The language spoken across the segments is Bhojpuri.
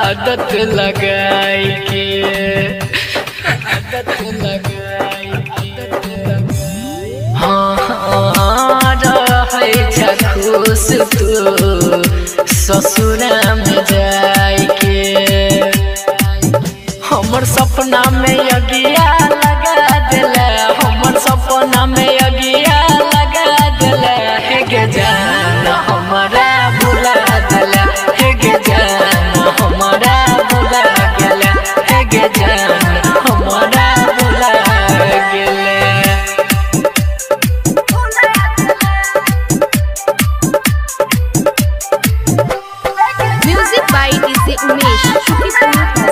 आदत लगाई के खुश तू ससुरा में जाई के हमर सपना में अगिया लगा दिला हमर सपना में अगिया लगा दिला हे गे जान हमारा भुला दिला हे गे जान हमारा भुला गेला हे गे जान हमारा भुला गेला। म्यूजिक बाय डीजे उमेश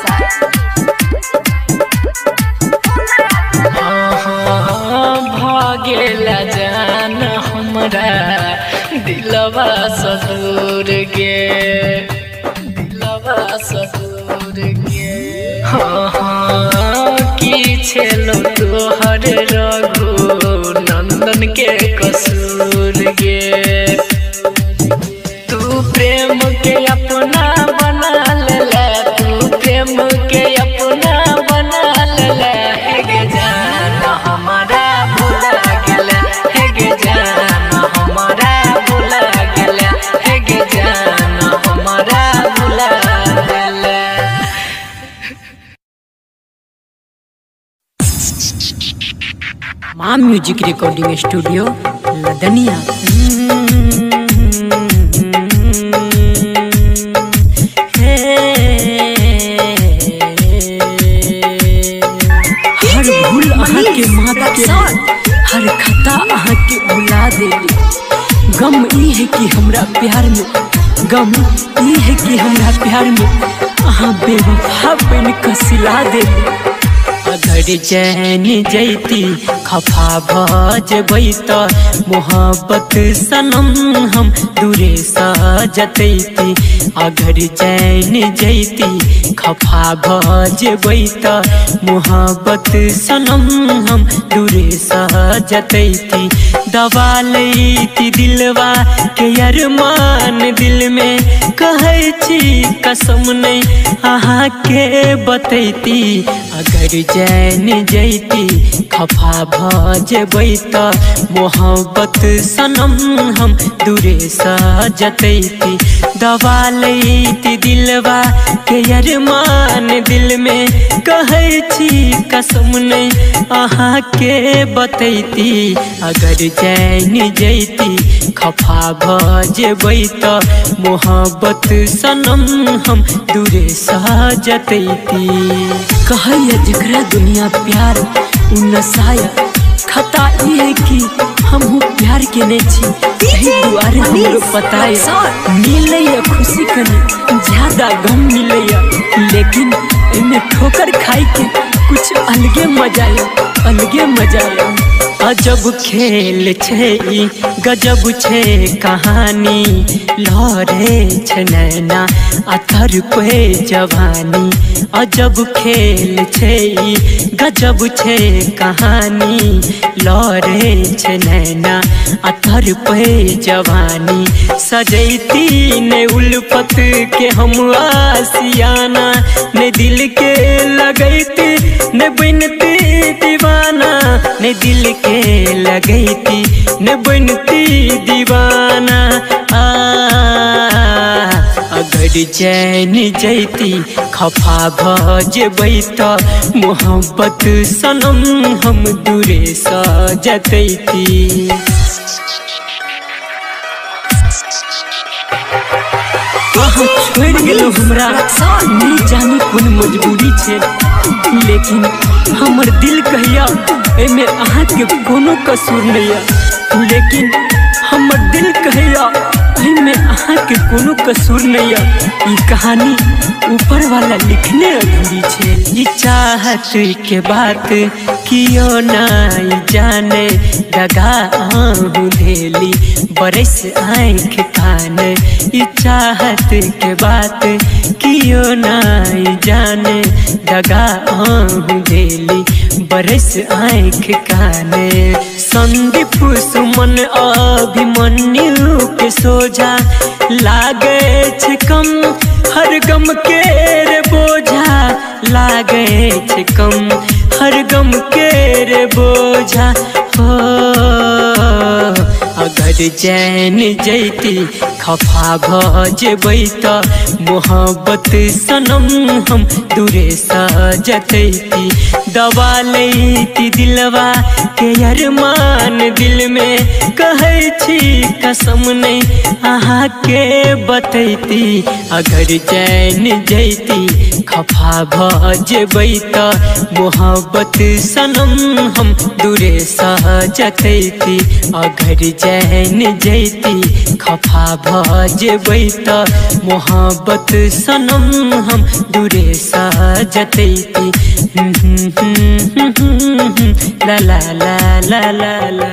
भागेला जान हमरा दिलवा ससुर गे दिलवा ससुर गे की छेलो तोहर रघु नंदन के कसूर गे तू प्रेम के अपना बना ले तू प्रेम के अपना बना ले हे गे जान हमारा भुला गेला हे गे जान हमारा भुला गेला हे गे जान हमारा भुला गेला। माँ म्यूजिक रिकॉर्डिंग स्टूडियो लदनिया। हर भूल अहाँ के माफ के हर खता अहाँ के भुला देली गम ई है कि हमरा प्यार में गम ई है कि हमरा प्यार में अहाँ बेवफा बन के सिला देली। अगर चैन जैती खफा भजबै त मोहब्बत सनम हम दूरे सजतैती अगर चैन जैती खफा भजबै त मोहब्बत सनम हम दूरे सजतैती दबा लैती दिलवा के अरमान दिल में कहै छी कसम नहीं अहाँ के बतैती अगर चैन जैती खफा भजबै त मोहब्बत सनम हम दूरे सजतैती दबा लैती दिलवा के अरमान दिल में कहै छी कसम नहीं अहाँ के बतैती अगर चैन जैती खफा भजबै त मोहब्बत सनम हम दूरे सजतैती। कहैया जकरा दुनिया प्यार उ नसाया खता ई है कि हमहू प्यार के नहीं छी यही दुआरे हमरो पताया मिलैया खुशी कनी ज्यादा गम मिलैया लेकिन इनमें ठोकर खाई के कुछ अलगे मजा अजब खेल छे गजब छे कहानी लहरे छे नैना अथर पे जवानी अजब खेल छे गजब छे कहानी लहरे छे नैना अथर पे जवानी सजैती ने उल्फत के हम आसियाना ने दिल के लगैती ने बनती दीवाना, ने दिल के लगैती ने बनती दीवाना। अगर चैन जैती खफा भजबै त मोहब्बत सनम हम दूरे सजतैती। वहाँ छोड़ गेलो हमरा नहीं जानी कोन मजबूरी छे, लेकिन हमर दिल कहिया एमे अहाँ के कोनो कसूर नहीं है। लेकिन हमर दिल कहिया में अहाँ के कोनो कसूर नहीं है। ये कहानी ऊपर वाला लिखने अधूरी छे। ये चाहत के बात कियो नहीं जाने, दगा आहू धेली बरस आँख कान। ये चाहत के बात कियो नहीं जाने, दगा आहू धेली बरस आँख कान। संदीप सुमन अभिमन्यु के सोझा लागे छे कम हर गम के रे बोझा, लागे छे कम हर गम के रे बोझा। हो अगर चैन जैती खफा भजबै त मोहब्बत सनम हम दूरे सजतैती। दबा लैती दिलवा के अरमान दिल में, कहै छी कसम नहीं अहाँ के बतैती। अगर चैन जैती खफा भजबै त मोहब्बत सनम हम दूरे सजतैती। अगर चैन जैती खफा भजबै त मोहब्बत सनम हम दूरे सजतैती। ला ला ला ला ला ला।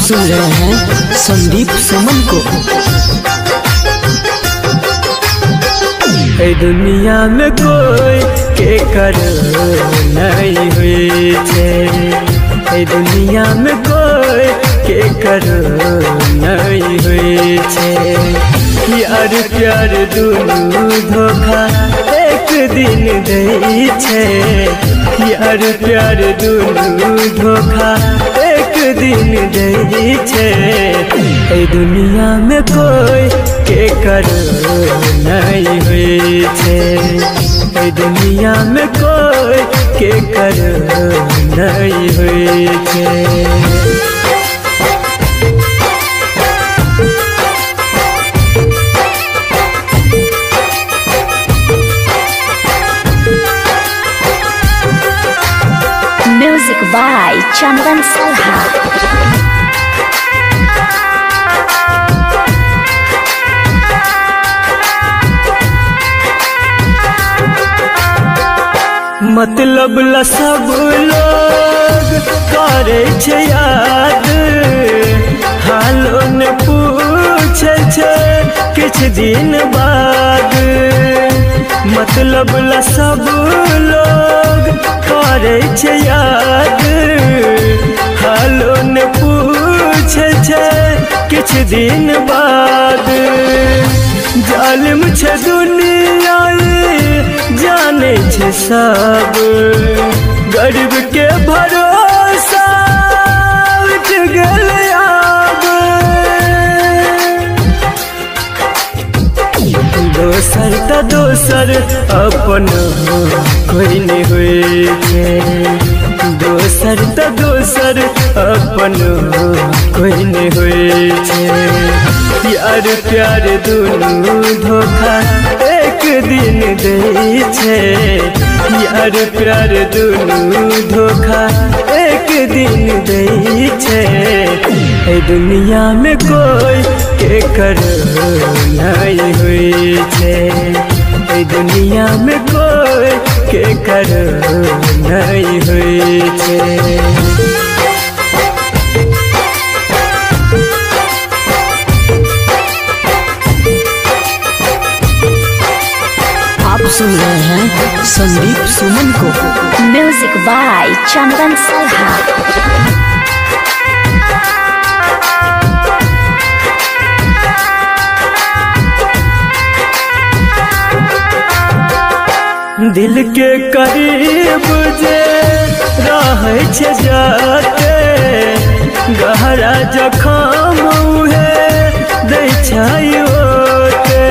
सुन रहे हैं संदीप सुमन को। दुनिया में कोई के कर नहीं हुई छे, दुनिया में कोई के कर नहीं हुई छे। यार प्यार दुनू धोखा एक दिन दई छे, यार प्यार दुनू धोखा एक दिन दई छे। दुनिया में कोई के कर नहीं हुई छे, दुनिया में कोई के कर नहीं हुई छे। Music by Chandan Salha. मतलब ला सब लोग करे छे याद, हालो ने पूछे छे किछ दिन बाद। मतलब ला सब लोग करे छे याद, हालो ने पूछे छे किछ दिन बाद। जालिम छे दुनिया जाने छे सब, गरीब के भरोसा उठ गल आब। दोसर त दोसर अपन कोई नहीं हुई छे, दोसर त दोसर अपन कोई नहीं हुई छे। यार प्यार दुनू धोखा एक दिन दई छे, यार प्यार दुनू धोखा एक दिन दई छे। दुनिया में कोई के कर नहीं हुई छे, दुनिया में कोई के कर नहीं हुई छे। आप सुन रहे हैं संदीप सुमन को। Music by Chandan Salha. दिल के करीब जे रहे छे जाते, गहरा जखम उहे दै छै ओते।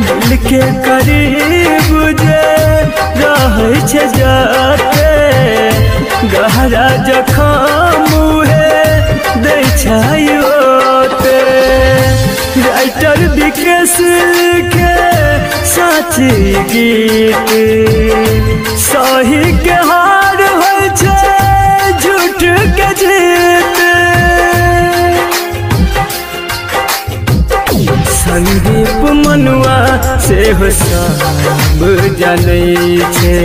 दिल के करीब जे रहे छे जाते, गहरा जखम उहे दै छै ओते। राइटर विकेश के साची गीत, सही के हार होय छे झूठ के जीत। संदीप मनुआ से हो सब जानै छे,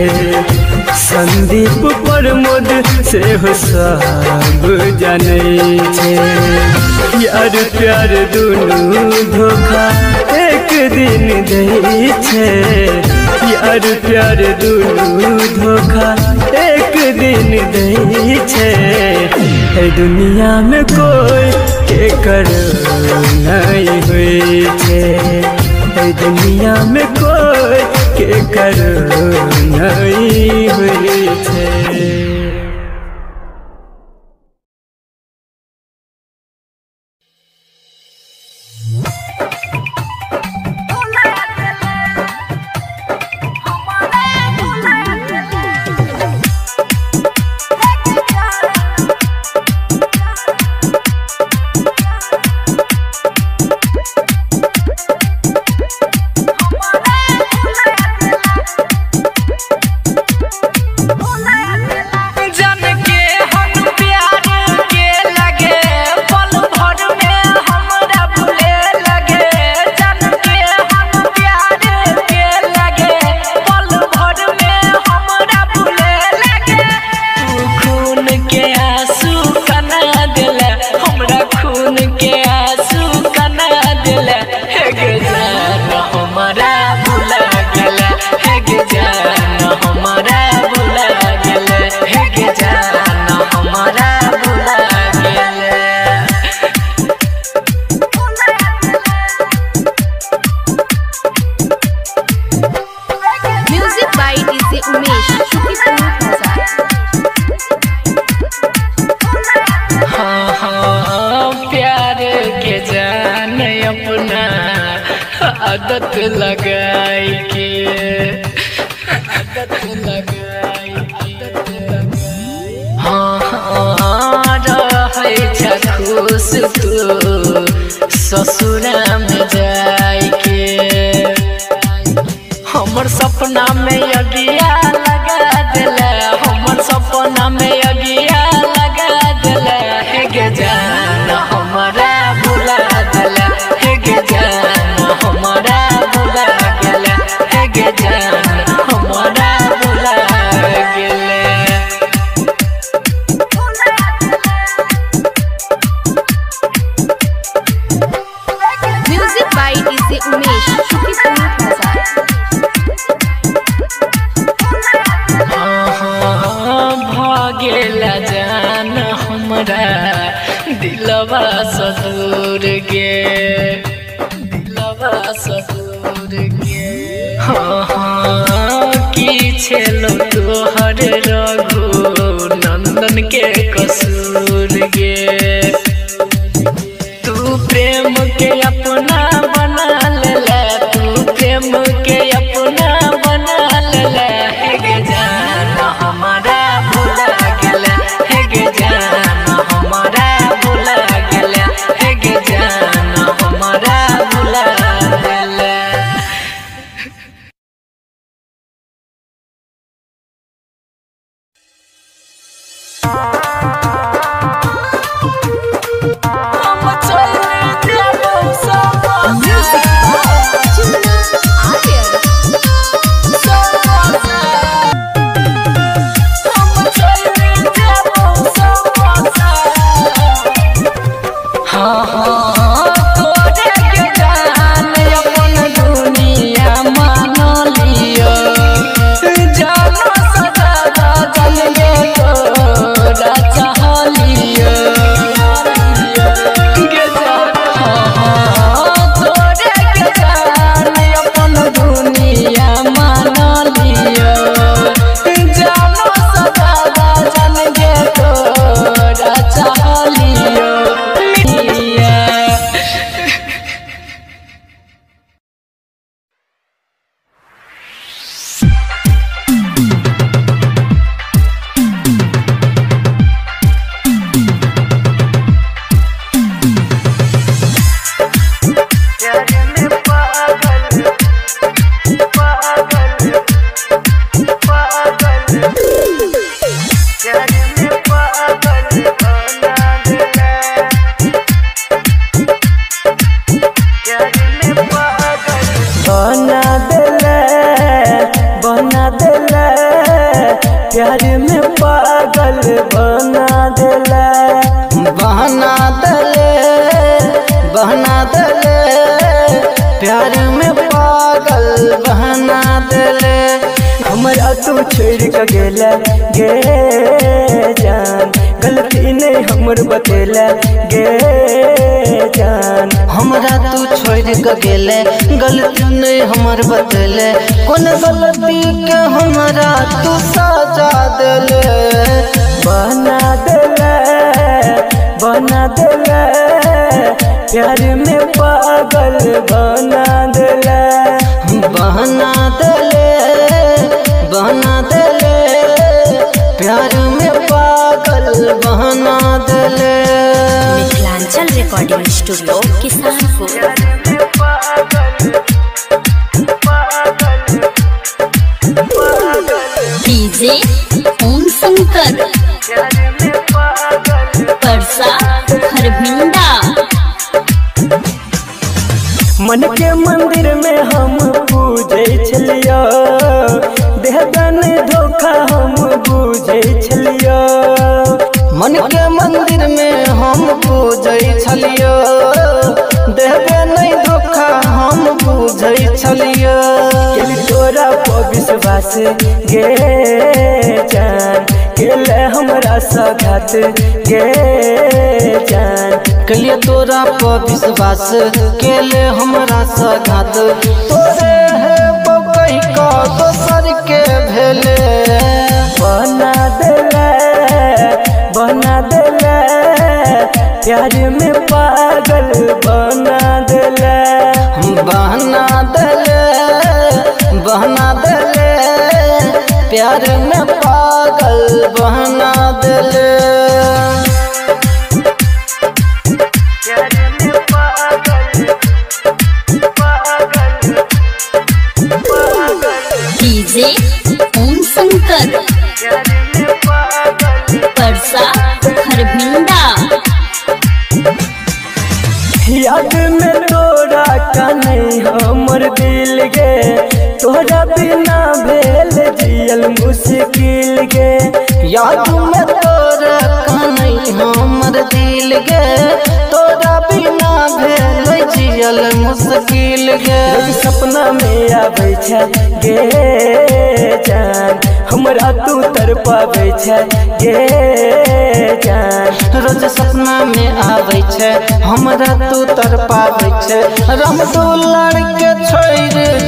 संदीप प्रमोद से हो सब जानै छे। यार प्यार दुनू धोखा एक दिन दई छे, यार प्यार दुनू धोखा एक दिन दई छे। दुनिया में कोई के कर नहीं हुई छे, दुनिया में कोई के कर नहीं हुई छे। अपना आदत लगाई के हाँ रहे छ खुश तू ससुरा में जाई के हमर सपना में अगिया लगा दिला हमर सपना में अगिया लगा दिला हे गे जान हमारा भुला दिला हे गे जान हमारा भुला गेला हे गे जान हमारा भुला गेला। म्यूजिक बाय डीजे उमेश शुक्रिया भागेला जान हमरा दिलवा सदूर गे की छेलो तोहर रघु नंदन के कसूर गे तू प्रेम के अपना बना ले तू प्रेम के अपना बना ले हे गे जान हमारा भुला गेला हे गे जान हमारा भुला गेला हे गे जान हमारा भुला गेला। प्यार में पागल बना देला प्यार में पागल बना देले हमरा तू छोड़ के गेला गे जान गलती नहीं हमर बतेला गे जान हमरा तू छोड़ के गेले गलती नहीं हमर बतेले कौन गलती के हमरा तू सजा देले बना देले प्यार में पागल बना देले प्यार में पागल बना देले। Mithilanchal recording studio Kisanpur. DJ Om Shankar Parsa Kharbhinda. मन के मंदिर में हम पूजे छलियो देहदान धोखा हम पूजे छलियो मन के मंदिर में हम पूजे छलियो देहबे नहीं धोखा हम पूजे छलियो तोरा पर विश्वास गे जान केले हमरा सघात गे जान कलिए तोरा पर विश्वास केले हमरा सघात तोरे है बकई का दोसर के भेले बना देले प्यार में पागल बना दे प्यार में पागल बना दिले। डीजे ओम शंकर परसा खरभिंडा। याद में तोरा का नहीं हमर दिल गे, तोरा बिना भेल जियल मुश्किल गे। याद में तोरा का नहीं हमर दिल गे, तोरा बिना भेल जियल मुश्किल गे। सपना में आबै छै गे जान, हमरा तू तरपाबै छै गे जान। रोज सपना में आबै छै हमरा तू तरपाबै छै। रमदू लड़के छोड़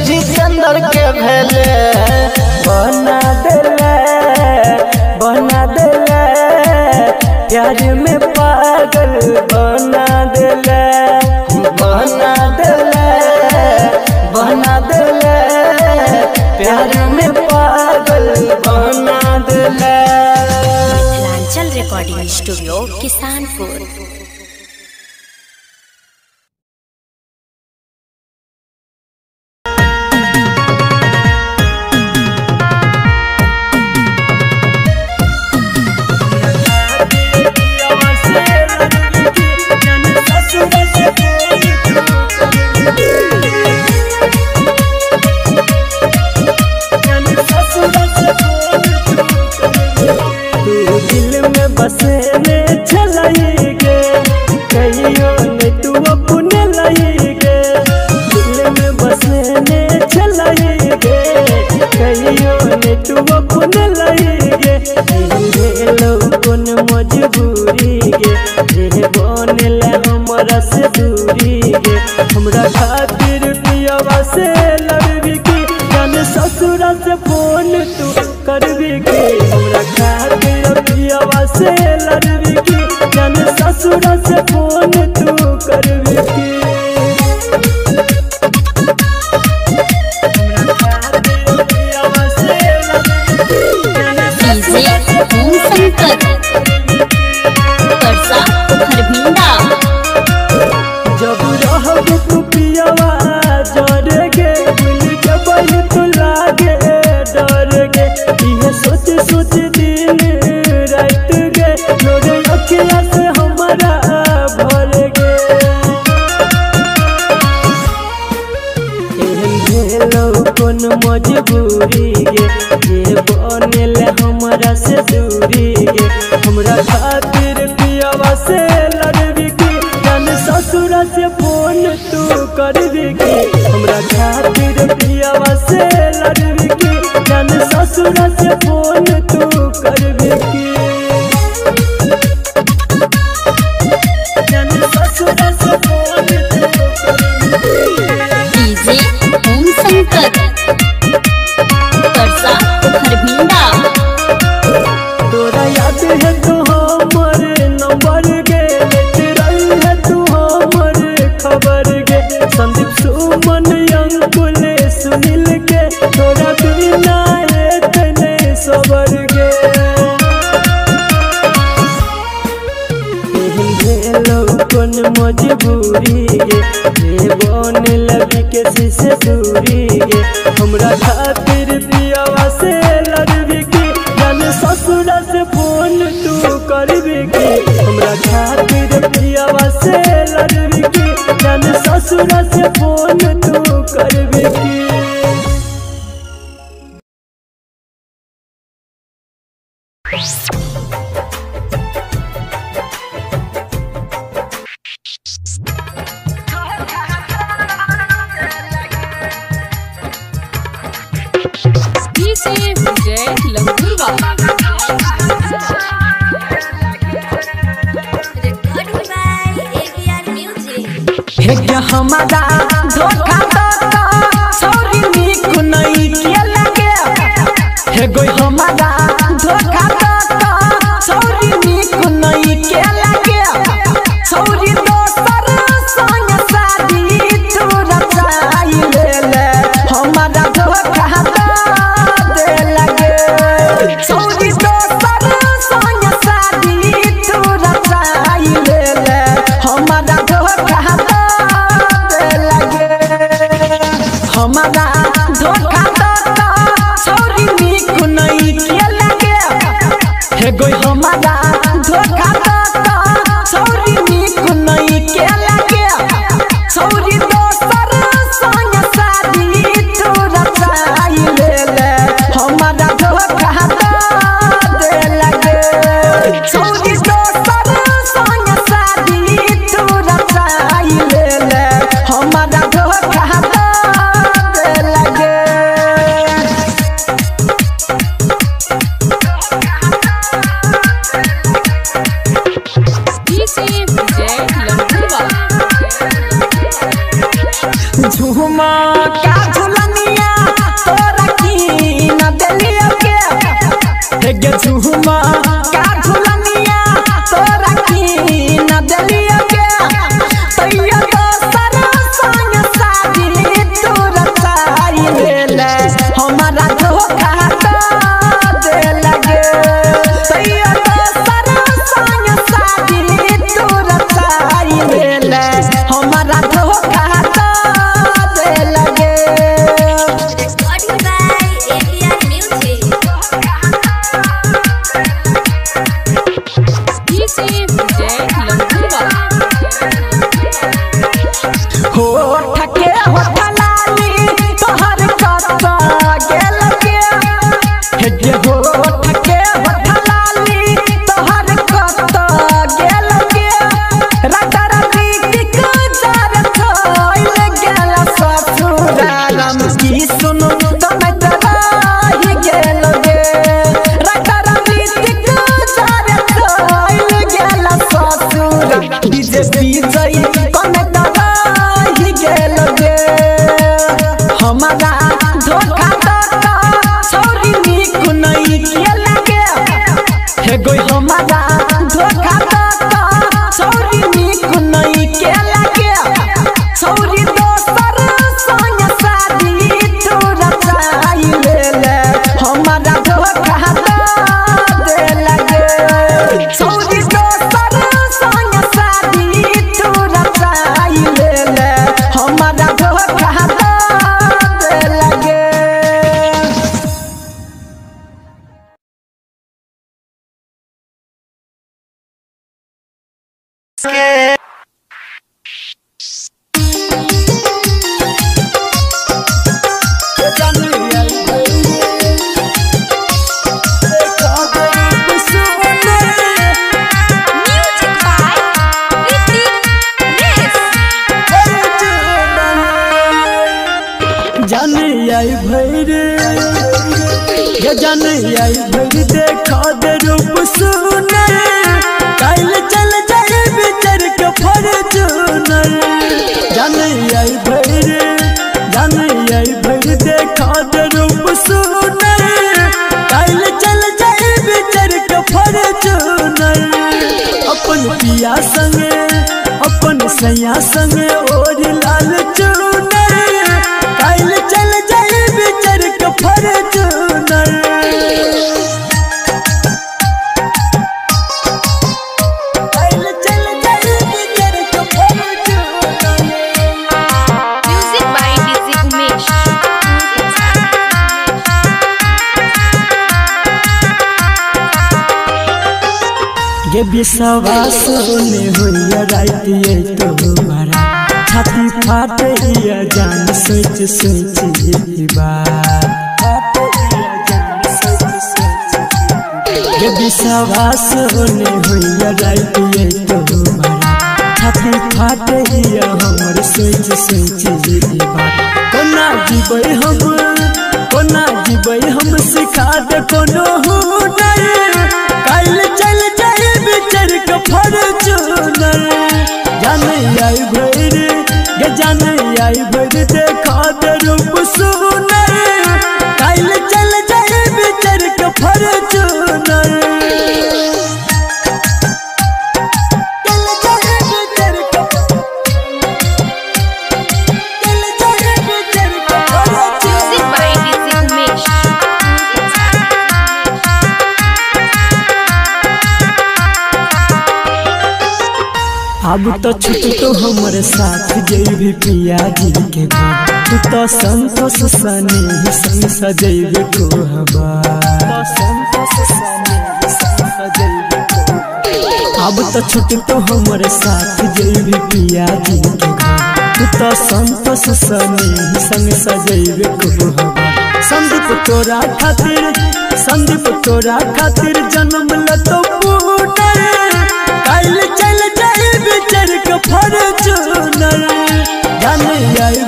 जितेंद्र के भेले बना देले प्यार में पागल बना देले प्यार में पागल बना देले। Mithilanchal recording studio Kisanpur. बसने चलाई गे कहियो ने तू अपने लाई गे, दिल में बसने चलाई गे कहियो ने तू अपने लाई गे। कौन मजबूरी गे रे बनले हमरा से दूरी गे, हमरा खातिर पियवा से लड़बी की जान ससुरा से फोन तू करबी की। हमरा खातिर पियवा से लड़बी की जान ससुरा से फोन तू करबी की। डीजे ओम शंकर परसा खरभिंडा। जब रहब तू पियवा जर गे, भूल जबई तू लागे डर गे। इहे सोच सोच दिन रात गे, लोरे अखिया से हमारा भर गे। भेलौ कौन मजबूरी गे जे बनले हमरा से दूरी गे, हमरा खातिर पियवा से लड़बी की जान ससुरा से फोन तू करबी की। हमरा खातिर पियवा से लड़बी की जान ससुरा से फोन तू करबी की। जान ससुरा से फोन तू करबी की। डीजे ओम शंकर परसा खरभिंडा। तोरा याद है तू हमर नंबर गे, लेते रही है तू हमर खबर गे। संदीप सुमन अंकुल सुनील के तोरा बिना एतने सबर गे। भेलौ कौन मजबूरी गे जे बनल बिकेसी से दूरी गे, हमरा खातिर पियवा से लड़बी की जान ससुरा से फोन तू करबी की। हमरा खातिर पियवा से लड़बी की जान ससुरा से फोन तू करबी की। हमारा धोखा तो सॉरी नीक नहीं के लगे, हे गोई हमारा धोखा तो सॉरी नीक नहीं के लगे। सॉरी दोसर संग शादी तू रचाई ले, हमारा धोखा तो दे लगे। झूमा का झुलनिया तोरा की न देलियो के हे गे झूमा का झुलनिया तोरा की न देलियो के तैया दोसर संग शादी तोरा चाही ले हमारा धोखा दे लगे तैया दोसर संग शादी तोरा चाही ले हमारा धोखा पिया संगे अपन सैया संगे और लाल चूनर काल चल जाए बिचर के फॉर्च्यूनर काल चल जाए बिचर के Fortuner. Music by DJ Umesh. ये विश्वास ने होइया रात ये तुम्हारा छाती फाटे या जान सोच सोच ये बात ये विश्वास ने होइया रात ये तुम्हारा छाती फाटे या हमर सोच सोच ये बात कोना जीबै हम सिखा दे कोनो हुनर काल चल जाए बिचर के फॉर्च्यूनर जाने आई भर गे जाने आई भर देखा दे रूप सुनर काल चल जाए बिचर के फॉर्च्यूनर चल जाए बिचर के म्यूजिक बाय डीजे उमेश। अब तो छुट तो हमारे साथ जैबे पिया जी के घर तू तो संतोष सने ही संग सजैबे को हवा अब तो छुट तो हमारे साथ जैबे पिया जी के घर तू तो संतोष सने ही संग सजैबे को हवा संदीप तोरा खातिर जन्म लतो पुटर काल चल जाए बिचर के फॉर्च्यूनर जाने आई